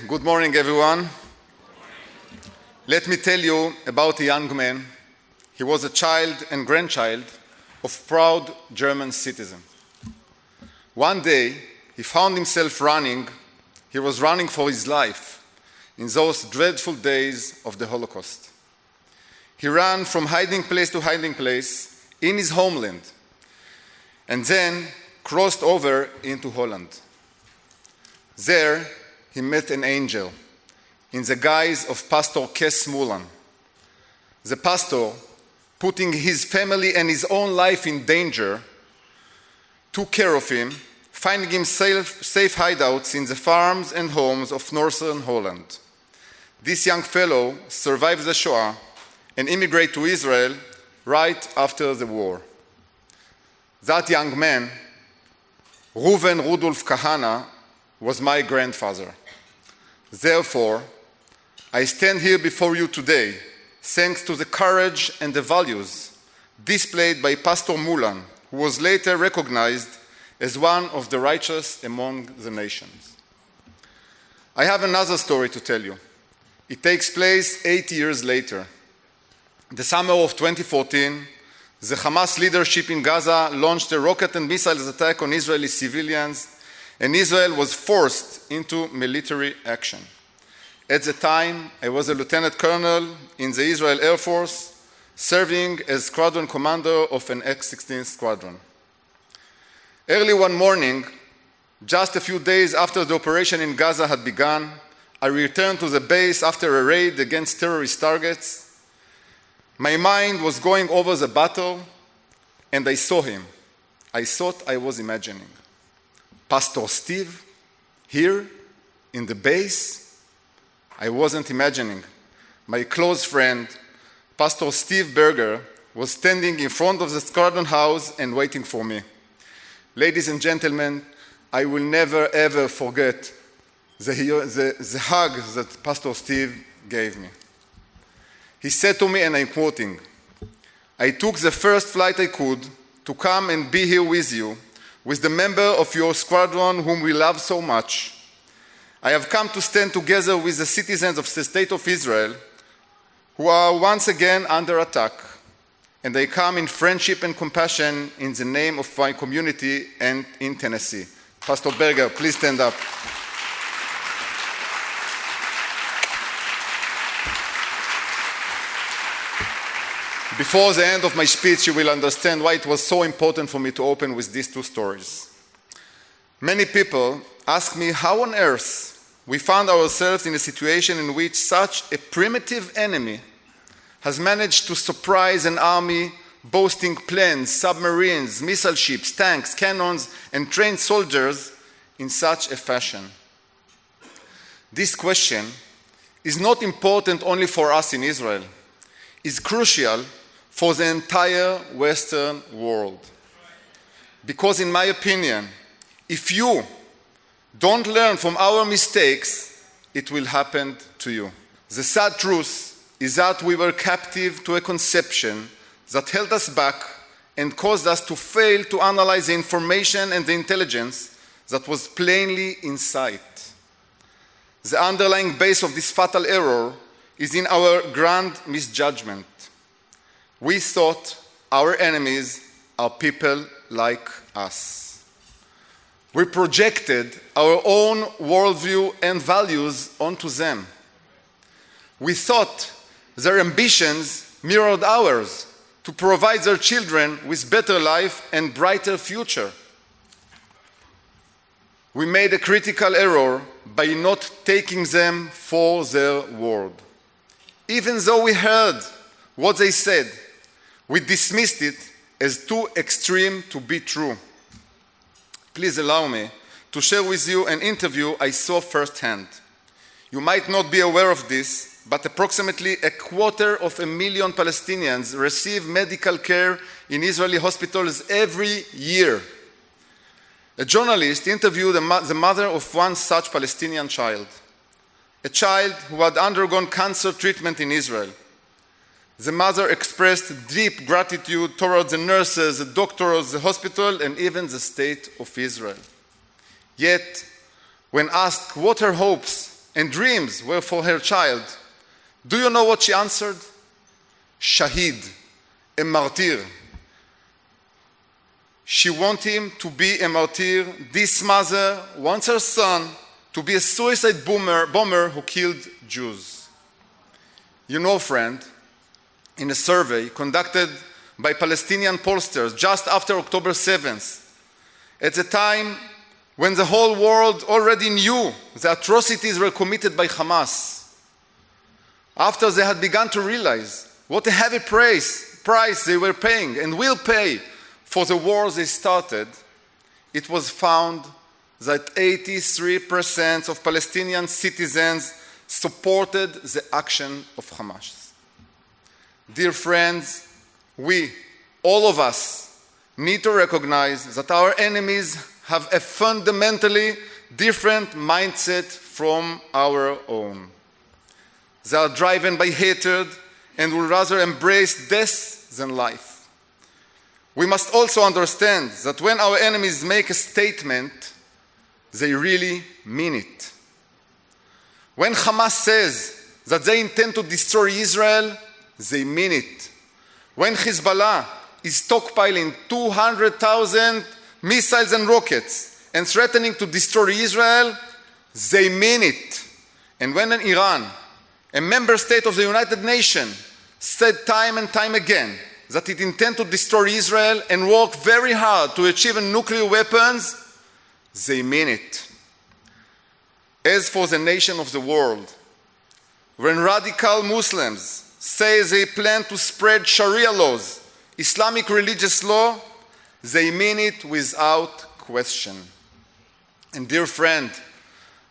Good morning, everyone. Let me tell you about a young man. He was a child and grandchild of proud German citizen. One day, he found himself running. He was running for his life in those dreadful days of the Holocaust. He ran from hiding place to hiding place in his homeland, and then crossed over into Holland. There, he met an angel in the guise of Pastor Kes Mulan. The pastor, putting his family and his own life in danger, took care of him, finding him safe hideouts in the farms and homes of northern Holland. This young fellow survived the Shoah and immigrated to Israel right after the war. That young man, Reuven Rudolf Kahana, was my grandfather. Therefore, I stand here before you today thanks to the courage and the values displayed by Pastor Mulan, who was later recognized as one of the righteous among the nations. I have another story to tell you. It takes place 8 years later. The summer of 2014, the Hamas leadership in Gaza launched a rocket and missiles attack on Israeli civilians, and Israel was forced into military action. At the time, I was a lieutenant colonel in the Israel Air Force, serving as squadron commander of an X-16 squadron. Early one morning, just a few days after the operation in Gaza had begun, I returned to the base after a raid against terrorist targets. My mind was going over the battle, and I saw him. I thought I was imagining. Pastor Steve, here in the base? I wasn't imagining. My close friend, Pastor Steve Berger, was standing in front of the squadron house and waiting for me. Ladies and gentlemen, I will never ever forget the hug that Pastor Steve gave me. He said to me, and I'm quoting, "I took the first flight I could to come and be here with you, with the member of your squadron whom we love so much. I have come to stand together with the citizens of the State of Israel who are once again under attack, and I come in friendship and compassion in the name of my community and in Tennessee." Pastor Berger, please stand up. Before the end of my speech, you will understand why it was so important for me to open with these two stories. Many people ask me how on earth we found ourselves in a situation in which such a primitive enemy has managed to surprise an army boasting planes, submarines, missile ships, tanks, cannons, and trained soldiers in such a fashion. This question is not important only for us in Israel. It's crucial for the entire Western world. Because in my opinion, if you don't learn from our mistakes, it will happen to you. The sad truth is that we were captive to a conception that held us back and caused us to fail to analyze the information and the intelligence that was plainly in sight. The underlying base of this fatal error is in our grand misjudgment. We thought our enemies are people like us. We projected our own worldview and values onto them. We thought their ambitions mirrored ours to provide their children with better life and brighter future. We made a critical error by not taking them for their word. Even though we heard what they said, we dismissed it as too extreme to be true. Please allow me to share with you an interview I saw firsthand. You might not be aware of this, but approximately 250,000 Palestinians receive medical care in Israeli hospitals every year. A journalist interviewed the mother of one such Palestinian child, a child who had undergone cancer treatment in Israel. The mother expressed deep gratitude towards the nurses, the doctors, the hospital, and even the state of Israel. Yet, when asked what her hopes and dreams were for her child, do you know what she answered? Shahid, a martyr. She wants him to be a martyr. This mother wants her son to be a suicide bomber who killed Jews. You know, friend, in a survey conducted by Palestinian pollsters just after October 7th, at the time when the whole world already knew the atrocities were committed by Hamas, after they had begun to realize what a heavy price they were paying and will pay for the wars they started, it was found that 83% of Palestinian citizens supported the action of Hamas. Dear friends, we, all of us, need to recognize that our enemies have a fundamentally different mindset from our own. They are driven by hatred and would rather embrace death than life. We must also understand that when our enemies make a statement, they really mean it. When Hamas says that they intend to destroy Israel, they mean it. When Hezbollah is stockpiling 200,000 missiles and rockets and threatening to destroy Israel, they mean it. And when Iran, a member state of the United Nations, said time and time again that it intends to destroy Israel and work very hard to achieve nuclear weapons, they mean it. As for the nation of the world, when radical Muslims say they plan to spread Sharia laws, Islamic religious law, they mean it without question. And dear friend,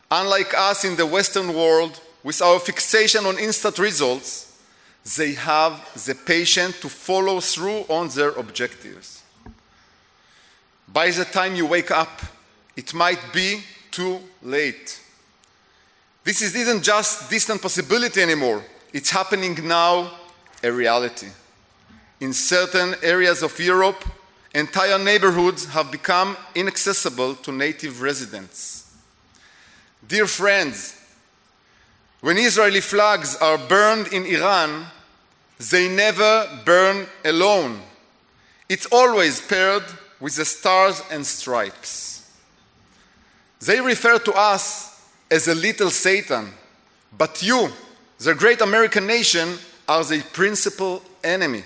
unlike us in the Western world, with our fixation on instant results, they have the patience to follow through on their objectives. By the time you wake up, it might be too late. This isn't just distant possibility anymore. It's happening now, a reality. In certain areas of Europe, entire neighborhoods have become inaccessible to native residents. Dear friends, when Israeli flags are burned in Iran, they never burn alone. It's always paired with the stars and stripes. They refer to us as a little Satan, but you, the great American nation, are the principal enemy.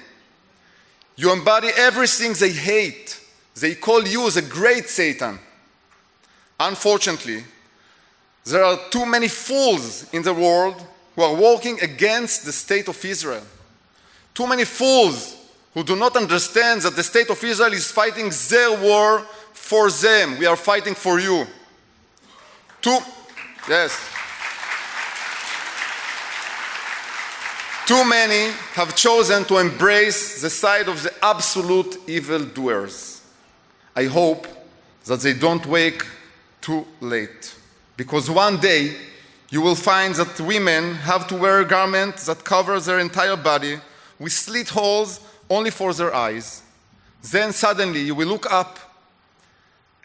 You embody everything they hate. They call you the great Satan. Unfortunately, there are too many fools in the world who are working against the state of Israel. Too many fools who do not understand that the state of Israel is fighting their war for them. We are fighting for you. Too many have chosen to embrace the side of the absolute evildoers. I hope that they don't wake too late, because one day you will find that women have to wear garments that cover their entire body with slit holes only for their eyes. Then suddenly you will look up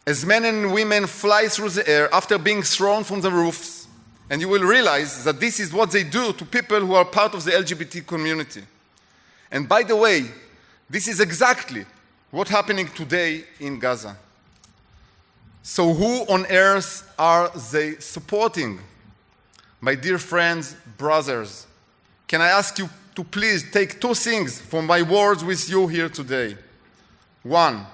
as men and women fly through the air after being thrown from the roofs, and you will realize that this is what they do to people who are part of the LGBT community. And by the way, this is exactly what's happening today in Gaza. So who on earth are they supporting? My dear friends, brothers, can I ask you to please take two things from my words with you here today? One,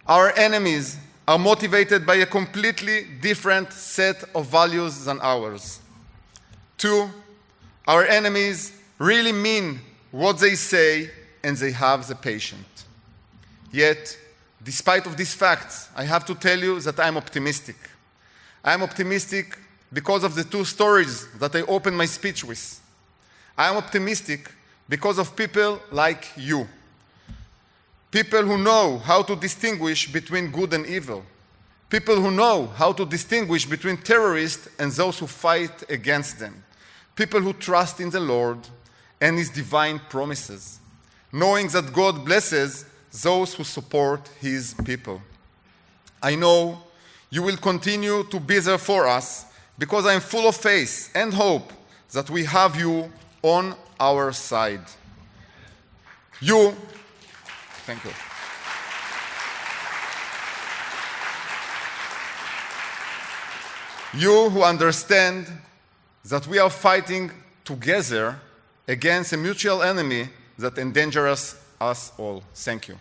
our enemies are motivated by a completely different set of values than ours. Two, our enemies really mean what they say and they have the patience. Yet, despite of these facts, I have to tell you that I'm optimistic. I'm optimistic because of the two stories that I opened my speech with. I'm optimistic because of people like you. People who know how to distinguish between good and evil. People who know how to distinguish between terrorists and those who fight against them. People who trust in the Lord and His divine promises, knowing that God blesses those who support His people. I know you will continue to be there for us, because I am full of faith and hope that we have you on our side. Thank you. You who understand that we are fighting together against a mutual enemy that endangers us all. Thank you.